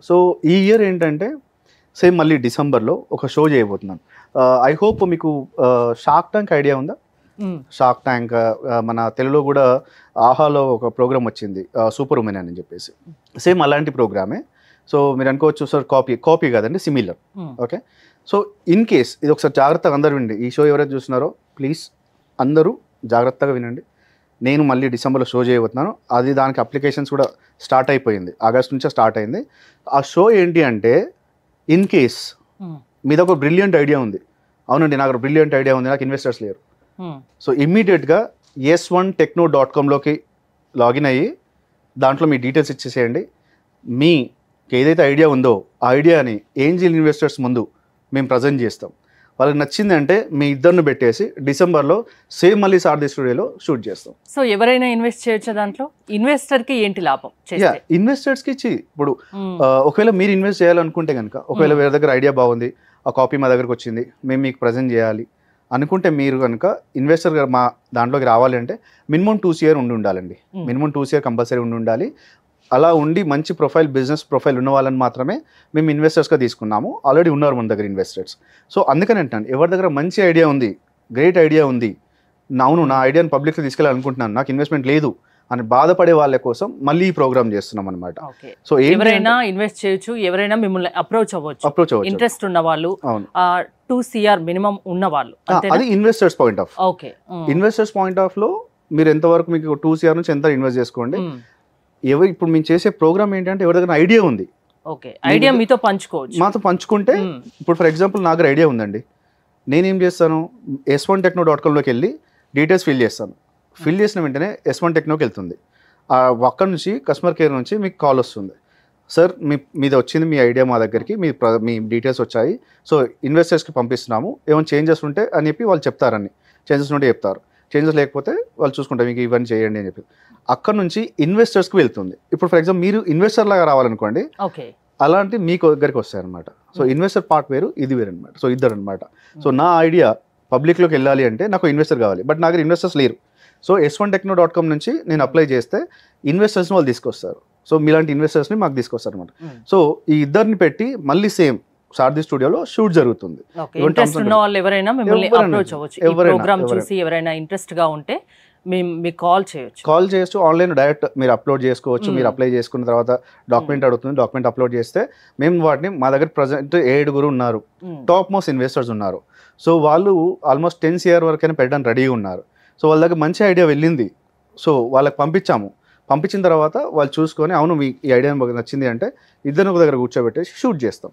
So ఈ year ఏంటంటే same మళ్ళీ డిసెంబర్లో ఒక షో చేయబోతున్నాను. ఐ హోప్ మీకు షార్క్ ట్యాంక్ ఐడియా ఉందా? షార్క్ ట్యాంక్ మన తెలుగులో కూడా ఆహాలో ఒక ప్రోగ్రామ్ వచ్చింది, సూపర్ ఉమెన్ అని చెప్పేసి. సేమ్ అలాంటి ప్రోగ్రామే. సో మీరు అనుకోవచ్చు సార్ కాపీ కాదండి, similar. Okay, so in case ఇది ఒకసారి జాగ్రత్తగా అందరూ వినండి. ఈ షో ఎవరైతే చూస్తున్నారో ప్లీజ్ అందరూ జాగ్రత్తగా వినండి. నేను మళ్ళీ డిసెంబర్లో షో చేయబోతున్నాను. అది దానికి అప్లికేషన్స్ కూడా స్టార్ట్ అయిపోయింది, ఆగస్ట్ నుంచే స్టార్ట్ అయింది. ఆ షో ఏంటి అంటే, ఇన్ కేస్ మీద ఒక బ్రిలియంట్ ఐడియా ఉంది, అవునండి నాకు బ్రిలియంట్ ఐడియా ఉంది, నాకు ఇన్వెస్టర్స్ లేరు, సో ఇమ్మీడియట్గా s1techno.com లాగిన్ అయ్యి దాంట్లో మీ డీటెయిల్స్ ఇచ్చేసేయండి. మీకు ఏదైతే ఐడియా ఉందో ఆ ఐడియాని ఏంజిల్ ఇన్వెస్టర్స్ ముందు మేము ప్రజెంట్ చేస్తాం. వాళ్ళకి నచ్చిందంటే మీ ఇద్దరిని పెట్టేసి డిసెంబర్లో సేమ్ మళ్ళీ సారథి స్టూడియోలో షూట్ చేస్తాం. సో ఎవరైనా ఇన్వెస్ట్ చేయొచ్చు దాంట్లో? ఇన్వెస్టర్కి ఏంటి లాభం? ఇన్వెస్టర్స్కి ఇచ్చి ఇప్పుడు ఒకవేళ మీరు ఇన్వెస్ట్ చేయాలనుకుంటే కనుక, ఒకవేళ వేరే దగ్గర ఐడియా బాగుంది, ఆ కాపీ మా దగ్గరకు వచ్చింది, మేము మీకు ప్రజెంట్ చేయాలి అనుకుంటే, మీరు కనుక ఇన్వెస్టర్ మా దాంట్లోకి రావాలి అంటే మినిమం 2 years ఉండి ఉండాలండి. మినిమం 2 years కంపల్సరీ ఉండి ఉండాలి. అలా ఉండి మంచి ప్రొఫైల్, బిజినెస్ ప్రొఫైల్ ఉన్న వాళ్ళని మాత్రమే మేము ఇన్వెస్టర్స్గా తీసుకున్నాము. ఆల్రెడీ ఉన్నారు మన దగ్గర ఇన్వెస్టర్స్. సో అందుకని అంటాను, ఎవరి దగ్గర మంచి ఐడియా ఉంది, గ్రేట్ ఐడియా ఉంది, అవును నా ఐడియాని పబ్లిక్లో తీసుకెళ్ళాలనుకుంటున్నాను, నాకు ఇన్వెస్ట్మెంట్ లేదు అని బాధపడే వాళ్ళ కోసం మళ్ళీ ఈ ప్రోగ్రామ్ చేస్తున్నాం అనమాట. సో ఎవరైనా ఇన్వెస్ట్ చేయొచ్చు, ఎవరైనా మిమ్మల్ని అప్రోచ్ అవ్వచ్చు. ఇంట్రెస్ట్ ఉన్న వాళ్ళు, 2 CR మినిమం ఉన్న వాళ్ళు, అది investors point of. Okay, investors point of లో మీరు ఎంతవరకు మీకు 2 CR నుంచి ఎంత ఇన్వెస్ట్ చేసుకోండి. ఇప్పుడు మేము చేసే ప్రోగ్రామ్ ఏంటంటే, ఎవరి దగ్గర ఐడియా ఉంది, ఓకే, ఐడియా మీతో పంచుకోవచ్చు. మాతో పంచుకుంటే, ఇప్పుడు ఫర్ ఎగ్జాంపుల్ నా దగ్గర ఐడియా ఉందండి, నేనేం చేస్తాను, s1techno.com వెళ్ళి డీటెయిల్స్ ఫిల్ చేస్తాను. ఫిల్ చేసిన వెంటనే s1technoకి వెళ్తుంది. అక్కడ నుంచి కస్టమర్ కేర్ నుంచి మీకు కాల్ వస్తుంది, సార్ మీద వచ్చింది మీ ఐడియా మా దగ్గరికి, మీ డీటెయిల్స్ వచ్చాయి, సో ఇన్వెస్టర్స్కి పంపిస్తున్నాము, ఏమైనా చేంజెస్ ఉంటే అని చెప్పి వాళ్ళు చెప్తారని. చేంజెస్ ఉంటే చెప్తారు, చేంజెస్ లేకపోతే వాళ్ళు చూసుకుంటారు, మీకు ఇవన్నీ చేయండి అని చెప్పి. అక్కడ నుంచి ఇన్వెస్టర్స్కి వెళ్తుంది. ఇప్పుడు ఫర్ ఎగ్జాంపుల్ మీరు ఇన్వెస్టర్ లాగా రావాలనుకోండి, అలాంటి మీకు దగ్గరికి వస్తాయి అనమాట. సో ఇన్వెస్టర్ పార్ట్ వేరు, ఇది వేరు అనమాట. సో ఇద్దరు అనమాట. సో నా ఐడియా పబ్లిక్లోకి వెళ్ళాలి అంటే నాకు ఇన్వెస్టర్ కావాలి, బట్ నా దగ్గర ఇన్వెస్టర్స్ లేరు. సో s1techno.com నుంచి నేను అప్లై చేస్తే ఇన్వెస్టర్స్ని వాళ్ళు తీసుకొస్తారు. సో మీలాంటి ఇన్వెస్టర్స్ని మాకు తీసుకొస్తారు అనమాట. సో ఈ ఇద్దరిని పెట్టి మళ్ళీ సేమ్ సారథి స్టూడియోలో షూట్ జరుగుతుంది. ఇంట్రెస్ట్ ఉన్న వాళ్ళు ఎవరైనా మిమ్మల్ని అప్రోచ్ అవ్వచ్చు. ఈ ప్రోగ్రామ్ చూసి ఎవరైనా ఇంట్రెస్ట్ గా ఉంటే మీకు కాల్ చేయొచ్చు. ఆన్లైన్ డైరెక్ట్ మీరు అప్లోడ్ చేసుకోవచ్చు. మీరు అప్లై చేసుకున్న తర్వాత డాక్యుమెంట్ అడుగుతుంది, డాక్యుమెంట్ అప్లోడ్ చేస్తే మేము వాటిని, మా దగ్గర ప్రజెంట్ 7 ఉన్నారు, టాప్ మోస్ట్ ఇన్వెస్టర్స్ ఉన్నారు. సో వాళ్ళు ఆల్మోస్ట్ 10 CR వరకైనా పెట్టడానికి రెడీగా ఉన్నారు. సో వాళ్ళ దగ్గర మంచి ఐడియా వెళ్ళింది, సో వాళ్ళకి పంపించిన తర్వాత వాళ్ళు చూసుకొని, అవును మీ ఈ ఐడియా మాకు నచ్చింది అంటే ఇద్దరు ఒక దగ్గర కూర్చోబెట్టేసి షూట్ చేస్తాం.